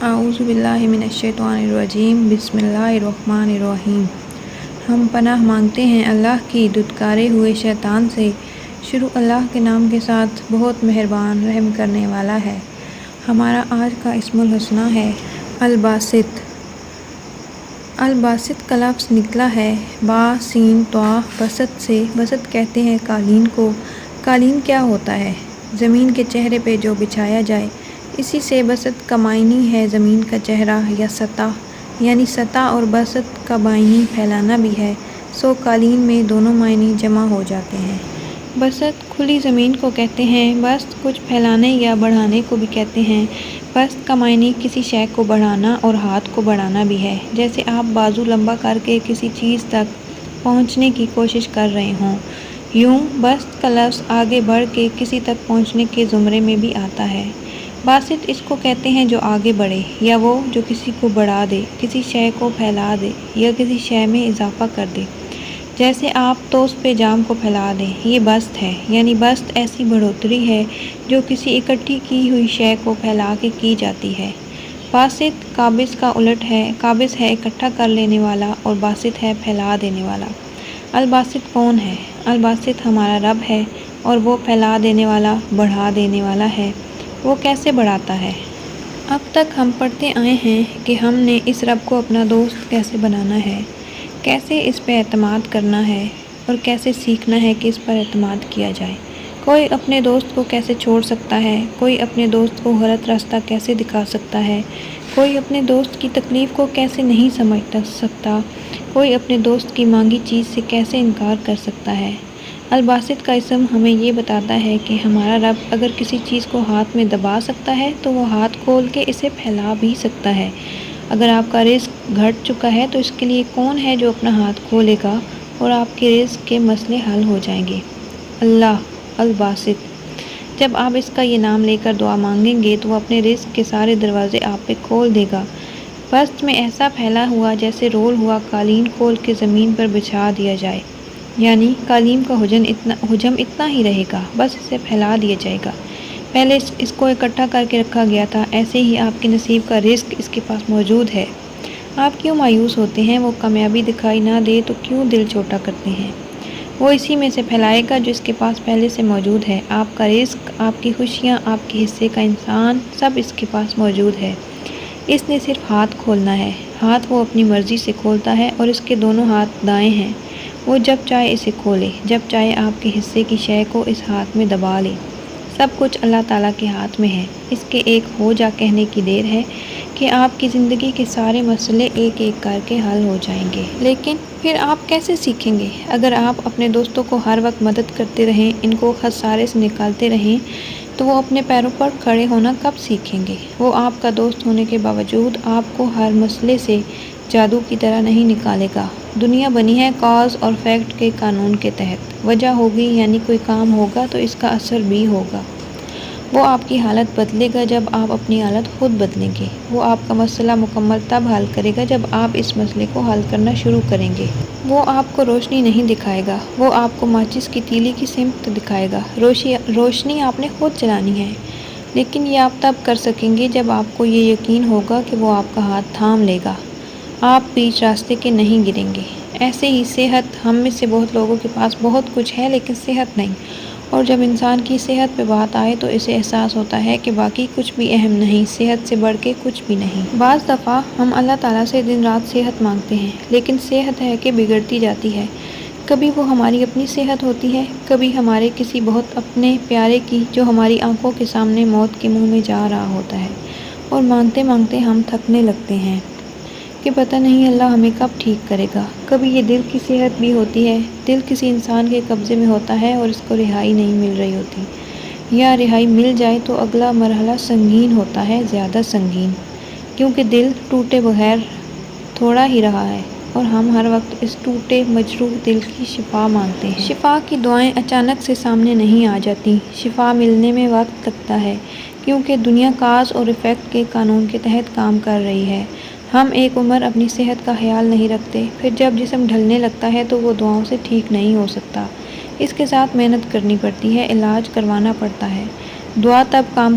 اعوذ باللہ من الشیطان الرجیم بسم اللہ الرحمن الرحیم۔ ہم پناہ مانگتے ہیں اللہ کی دھتکارے ہوئے شیطان سے۔ شروع اللہ کے نام کے ساتھ بہت مہربان رحم کرنے والا ہے۔ ہمارا آج کا اسم الحسنی ہے الباسط۔ الباسط کا لفظ نکلا ہے با سین طا بسط سے۔ بسط کہتے ہیں قالین کو۔ قالین کیا ہوتا ہے؟ زمین کے چہرے پہ جو بچھایا جائے، اسی سے بسط کا معنی ہے زمین کا چہرہ یا سطح، یعنی سطح، اور بسط کا معنی پھیلانا بھی ہے، سو قالین میں دونوں معنی جمع ہو جاتے ہیں۔ بسط کھلی زمین کو کہتے ہیں۔ بسط کچھ پھیلانے یا بڑھانے کو بھی کہتے ہیں۔ بسط کا معنی کسی شے کو بڑھانا اور ہاتھ کو بڑھانا بھی ہے، جیسے آپ بازو لمبا کر کے کسی چیز تک پہنچنے کی کوشش کر رہے ہوں۔ یوں بسط کا لفظ آگے بڑھ کے کسی تک پہنچنے کے زمرے میں بھی آتا ہے۔ باسط اس کو کہتے ہیں جو آگے بڑھے، یا وہ جو کسی کو بڑھا دے، کسی شے کو پھیلا دے یا کسی شے میں اضافہ کر دے، جیسے آپ توس پہ جام کو پھیلا دیں، یہ بسط ہے۔ یعنی بسط ایسی بڑھوتری ہے جو کسی اکٹھی کی ہوئی شے کو پھیلا کے کی جاتی ہے۔ باسط قابض کا الٹ ہے۔ قابض ہے اکٹھا کر لینے والا اور باسط ہے پھیلا دینے والا۔ الباسط کون ہے؟ الباسط ہمارا رب ہے، اور وہ پھیلا دینے والا، بڑھا دینے والا ہے۔ وہ کیسے بڑھاتا ہے؟ اب تک ہم پڑھتے آئے ہیں کہ ہم نے اس رب کو اپنا دوست کیسے بنانا ہے، کیسے اس پہ اعتماد کرنا ہے، اور کیسے سیکھنا ہے کہ اس پر اعتماد کیا جائے۔ کوئی اپنے دوست کو کیسے چھوڑ سکتا ہے، کوئی اپنے دوست کو غلط راستہ کیسے دکھا سکتا ہے، کوئی اپنے دوست کی تکلیف کو کیسے نہیں سمجھ سکتا، کوئی اپنے دوست کی مانگی چیز سے کیسے انکار کر سکتا ہے۔ الباسط کا اسم ہمیں یہ بتاتا ہے کہ ہمارا رب اگر کسی چیز کو ہاتھ میں دبا سکتا ہے تو وہ ہاتھ کھول کے اسے پھیلا بھی سکتا ہے۔ اگر آپ کا رزق گھٹ چکا ہے تو اس کے لیے کون ہے جو اپنا ہاتھ کھولے گا اور آپ کے رزق کے مسئلے حل ہو جائیں گے؟ اللہ الباسط۔ جب آپ اس کا یہ نام لے کر دعا مانگیں گے تو وہ اپنے رزق کے سارے دروازے آپ پہ کھول دے گا۔ بسط میں ایسا پھیلا ہوا جیسے رول ہوا قالین کھول کے زمین پر بچھا دیا جائے، یعنی قالین کا حجم اتنا ہی رہے گا، بس اسے پھیلا دیا جائے گا۔ پہلے اس کو اکٹھا کر کے رکھا گیا تھا، ایسے ہی آپ کے نصیب کا رزق اس کے پاس موجود ہے۔ آپ کیوں مایوس ہوتے ہیں؟ وہ کامیابی دکھائی نہ دے تو کیوں دل چھوٹا کرتے ہیں؟ وہ اسی میں سے پھیلائے گا جو اس کے پاس پہلے سے موجود ہے۔ آپ کا رزق، آپ کی خوشیاں، آپ کے حصے کا انسان، سب اس کے پاس موجود ہے۔ اس نے صرف ہاتھ کھولنا ہے۔ ہاتھ وہ اپنی مرضی سے کھولتا ہے، اور اس کے دونوں ہاتھ دائیں ہیں۔ وہ جب چاہے اسے کھولے، جب چاہے آپ کے حصے کی شے کو اس ہاتھ میں دبا لے۔ سب کچھ اللہ تعالیٰ کے ہاتھ میں ہے۔ اس کے ایک ہو جا کہنے کی دیر ہے کہ آپ کی زندگی کے سارے مسئلے ایک ایک کر کے حل ہو جائیں گے۔ لیکن پھر آپ کیسے سیکھیں گے؟ اگر آپ اپنے دوستوں کو ہر وقت مدد کرتے رہیں، ان کو خسارے سے نکالتے رہیں، تو وہ اپنے پیروں پر کھڑے ہونا کب سیکھیں گے؟ وہ آپ کا دوست ہونے کے باوجود آپ کو ہر مسئلے سے جادو کی طرح نہیں نکالے گا۔ دنیا بنی ہے کاز اور فیکٹ کے قانون کے تحت۔ وجہ ہوگی یعنی کوئی کام ہوگا تو اس کا اثر بھی ہوگا۔ وہ آپ کی حالت بدلے گا جب آپ اپنی حالت خود بدلیں گے۔ وہ آپ کا مسئلہ مکمل تب حل کرے گا جب آپ اس مسئلے کو حل کرنا شروع کریں گے۔ وہ آپ کو روشنی نہیں دکھائے گا، وہ آپ کو ماچس کی تیلی کی سمت دکھائے گا۔ روشنی آپ نے خود جلانی ہے، لیکن یہ آپ تب کر سکیں گے جب آپ کو یہ یقین ہوگا کہ وہ آپ کا ہاتھ تھام لے گا۔ آپ بیچ راستے کے نہیں گریں گے۔ ایسے ہی صحت، ہم میں سے بہت لوگوں کے پاس بہت کچھ ہے لیکن صحت نہیں، اور جب انسان کی صحت پہ بات آئے تو اسے احساس ہوتا ہے کہ باقی کچھ بھی اہم نہیں، صحت سے بڑھ کے کچھ بھی نہیں۔ بعض دفعہ ہم اللہ تعالیٰ سے دن رات صحت مانگتے ہیں، لیکن صحت ہے کہ بگڑتی جاتی ہے۔ کبھی وہ ہماری اپنی صحت ہوتی ہے، کبھی ہمارے کسی بہت اپنے پیارے کی، جو ہماری آنکھوں کے سامنے موت کے منہ میں جا رہا ہوتا ہے، اور مانگتے مانگتے ہم تھکنے لگتے ہیں کہ پتہ نہیں اللہ ہمیں کب ٹھیک کرے گا۔ کبھی یہ دل کی صحت بھی ہوتی ہے۔ دل کسی انسان کے قبضے میں ہوتا ہے اور اس کو رہائی نہیں مل رہی ہوتی، یا رہائی مل جائے تو اگلا مرحلہ سنگین ہوتا ہے، زیادہ سنگین، کیونکہ دل ٹوٹے بغیر تھوڑا ہی رہا ہے، اور ہم ہر وقت اس ٹوٹے مجروح دل کی شفا مانگتے ہیں۔ شفا کی دعائیں اچانک سے سامنے نہیں آ جاتی، شفا ملنے میں وقت لگتا ہے، کیونکہ دنیا کاز اور ایفیکٹ کے قانون کے تحت کام کر رہی ہے۔ ہم ایک عمر اپنی صحت کا خیال نہیں رکھتے، پھر جب جسم ڈھلنے لگتا ہے تو وہ دعاؤں سے ٹھیک نہیں ہو سکتا۔ اس کے ساتھ محنت کرنی پڑتی ہے، علاج کروانا پڑتا ہے۔ دعا تب کام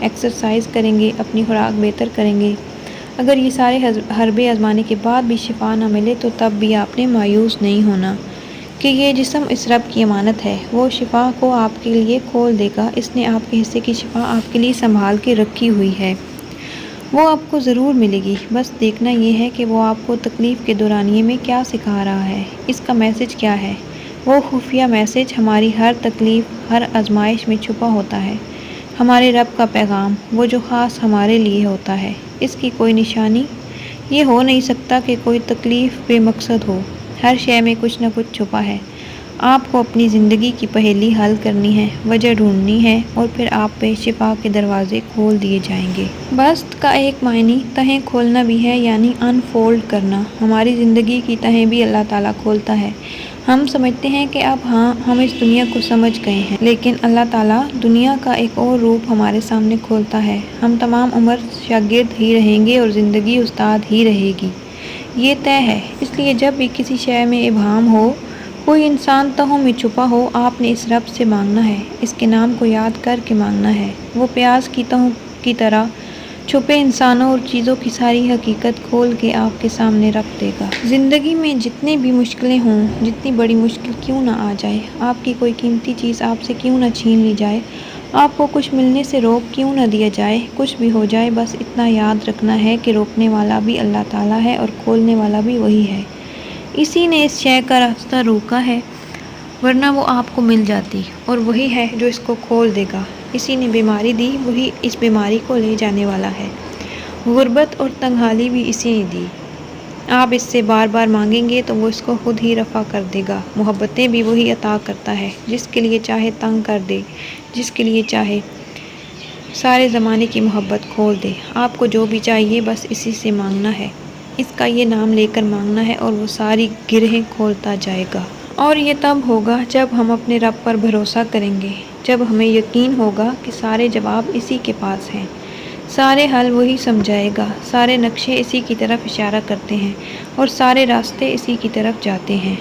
ایکسرسائز کریں گے، اپنی خوراک بہتر کریں گے، اگر یہ سارے حربے آزمانے کے بعد بھی شفا نہ ملے تو تب بھی آپ نے مایوس نہیں ہونا کہ یہ جسم اس رب کی امانت ہے، وہ شفا کو آپ کے لیے کھول دے گا، اس نے آپ کے حصے کی شفا آپ کے لیے سنبھال کے رکھی ہوئی ہے، وہ آپ کو ضرور ملے گی، بس دیکھنا یہ ہے کہ وہ آپ کو تکلیف کے دورانیے میں کیا سکھا رہا ہے، اس کا میسج کیا ہے۔ وہ خفیہ میسج ہماری ہر تکلیف، ہر آزمائش میں چھپا ہوتا ہے، ہمارے رب کا پیغام، وہ جو خاص ہمارے لیے ہوتا ہے، اس کی کوئی نشانی یہ ہو نہیں سکتا کہ کوئی تکلیف بے مقصد ہو، ہر شے میں کچھ نہ کچھ چھپا ہے، آپ کو اپنی زندگی کی پہیلی حل کرنی ہے، وجہ ڈھونڈنی ہے اور پھر آپ پہ شفا کے دروازے کھول دیے جائیں گے۔ بست کا ایک معنی تہیں کھولنا بھی ہے، یعنی انفولڈ کرنا، ہماری زندگی کی تہیں بھی اللہ تعالیٰ کھولتا ہے۔ ہم سمجھتے ہیں کہ اب ہم اس دنیا کو سمجھ گئے ہیں، لیکن اللہ تعالیٰ دنیا کا ایک اور روپ ہمارے سامنے کھولتا ہے، ہم تمام عمر شاگرد ہی رہیں گے اور زندگی استاد ہی رہے گی، یہ طے ہے۔ اس لیے جب بھی کسی شے میں ابہام ہو، کوئی انسان تہوں میں چھپا ہو، آپ نے اس رب سے مانگنا ہے، اس کے نام کو یاد کر کے مانگنا ہے، وہ پیاز کی تہوں کی طرح چھپے انسانوں اور چیزوں کی ساری حقیقت کھول کے آپ کے سامنے رکھ دے گا۔ زندگی میں جتنی بھی مشکلیں ہوں، جتنی بڑی مشکل کیوں نہ آ جائے، آپ کی کوئی قیمتی چیز آپ سے کیوں نہ چھین لی جائے، آپ کو کچھ ملنے سے روک کیوں نہ دیا جائے، کچھ بھی ہو جائے، بس اتنا یاد رکھنا ہے کہ روکنے والا بھی اللہ تعالیٰ ہے اور کھولنے والا بھی وہی ہے، اسی نے اس شے کا راستہ روکا ہے، ورنہ وہ آپ کو مل جاتی، اور وہی ہے جو اس کو کھول دے گا، اسی نے بیماری دی، وہی اس بیماری کو لے جانے والا ہے، غربت اور تنگحالی بھی اسی نے دی، آپ اس سے بار بار مانگیں گے تو وہ اس کو خود ہی رفع کر دے گا، محبتیں بھی وہی عطا کرتا ہے، جس کے لیے چاہے تنگ کر دے، جس کے لیے چاہے سارے زمانے کی محبت کھول دے، آپ کو جو بھی چاہیے بس اسی سے مانگنا ہے، اس کا یہ نام لے کر مانگنا ہے اور وہ ساری گرہیں کھولتا جائے گا۔ اور یہ تب ہوگا جب ہم اپنے رب پر بھروسہ کریں گے، جب ہمیں یقین ہوگا کہ سارے جواب اسی کے پاس ہیں، سارے حل وہی سمجھائے گا، سارے نقشے اسی کی طرف اشارہ کرتے ہیں اور سارے راستے اسی کی طرف جاتے ہیں۔